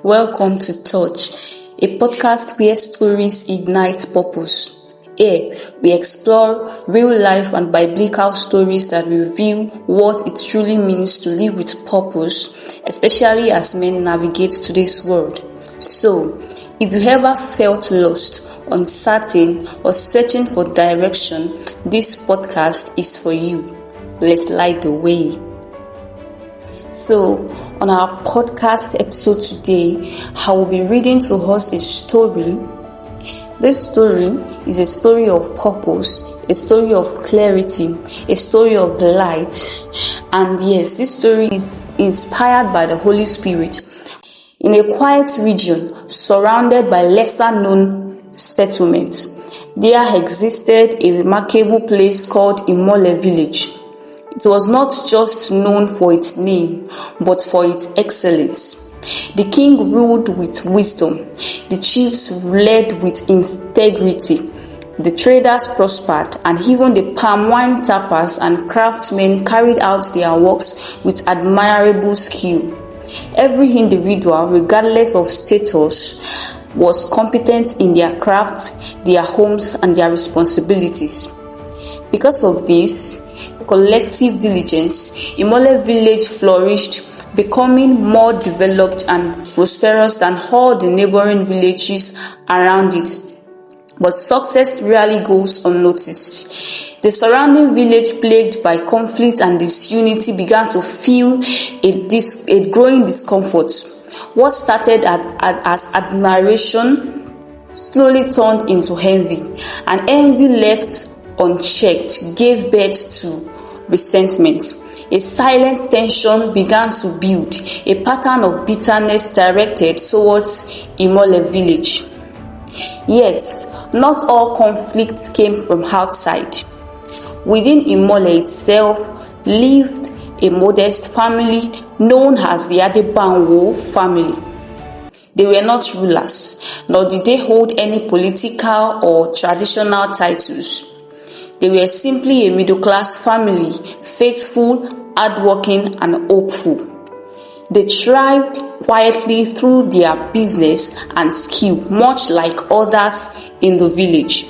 Welcome to Touch, a podcast where stories ignite purpose. Here, we explore real-life and biblical stories that reveal what it truly means to live with purpose, especially as men navigate today's world. So, if you ever felt lost, uncertain, or searching for direction, this podcast is for you. Let's light the way. So, on our podcast episode today, I will be reading to us a story. This story is a story of purpose, a story of clarity, a story of light. And yes, this story is inspired by the Holy Spirit. In a quiet region surrounded by lesser known settlements, there existed a remarkable place called IMOLE village. It was not just known for its name, but for its excellence. The king ruled with wisdom, the chiefs led with integrity, the traders prospered, and even the palm wine tappers and craftsmen carried out their works with admirable skill. Every individual, regardless of status, was competent in their craft, their homes, and their responsibilities. Because of this collective diligence, IMOLE village flourished, becoming more developed and prosperous than all the neighboring villages around it. But success rarely goes unnoticed. The surrounding village, plagued by conflict and disunity, began to feel a growing discomfort. What started as admiration slowly turned into envy, and envy left unchecked gave birth to resentment. A silent tension began to build, a pattern of bitterness directed towards IMOLE village. Yet, not all conflict came from outside. Within IMOLE itself lived a modest family known as the Adebanwo family. They were not rulers, nor did they hold any political or traditional titles. They were simply a middle-class family, faithful, hardworking, and hopeful. They thrived quietly through their business and skill, much like others in the village.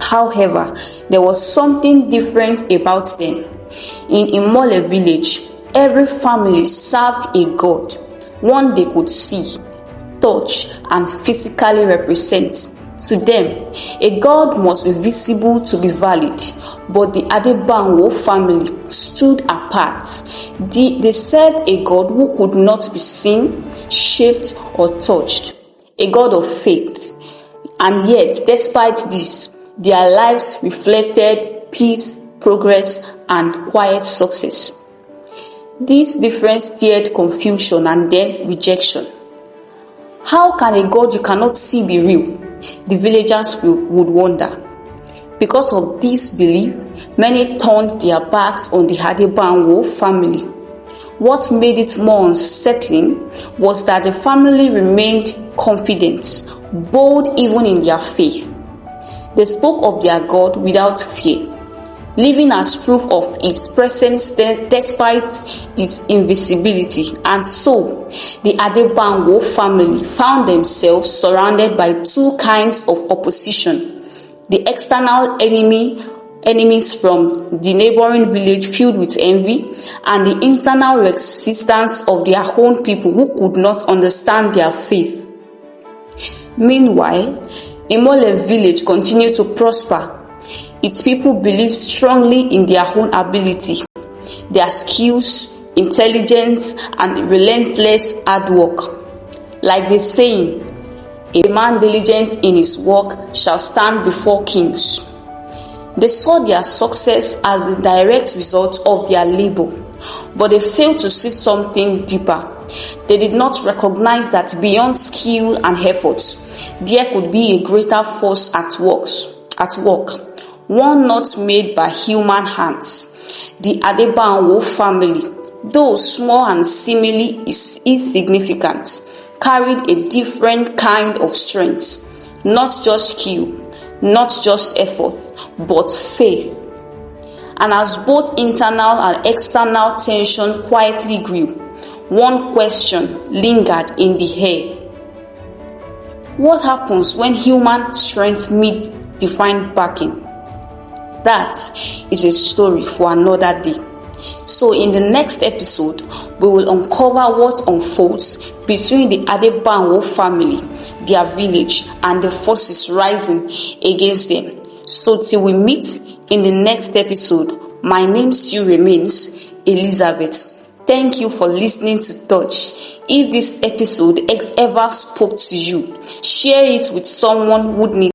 However, there was something different about them. In IMOLE village, every family served a god, one they could see, touch, and physically represent. To them, a god must be visible to be valid, but the Adebanwo family stood apart. They served a god who could not be seen, shaped, or touched, a god of faith. And yet, despite this, their lives reflected peace, progress, and quiet success. This difference stirred confusion and then rejection. How can a god you cannot see be real? The villagers would wonder. Because of this belief, many turned their backs on the Adebanwo family. What made it more unsettling was that the family remained confident, bold even in their faith. They spoke of their God without fear, living as proof of His presence despite His invisibility. And so, the Adebanwo family found themselves surrounded by two kinds of opposition: the external enemies from the neighboring village filled with envy, and the internal resistance of their own people who could not understand their faith. Meanwhile, IMOLE village continued to prosper. Its people believed strongly in their own ability, their skills, intelligence, and relentless hard work. Like the saying, a man diligent in his work shall stand before kings. They saw their success as the direct result of their labor, but they failed to see something deeper. They did not recognize that beyond skill and efforts, there could be a greater force at work, one not made by human hands. The Adebanwo family, though small and seemingly insignificant, carried a different kind of strength, not just skill, not just effort, but faith. And as both internal and external tension quietly grew, one question lingered in the air. What happens when human strength meets divine backing? That is a story for another day. So in the next episode, we will uncover what unfolds between the Adebanwo family, their village, and the forces rising against them. So till we meet in the next episode, my name still remains Elizabeth. Thank you for listening to Touch. If this episode ever spoke to you, share it with someone who needs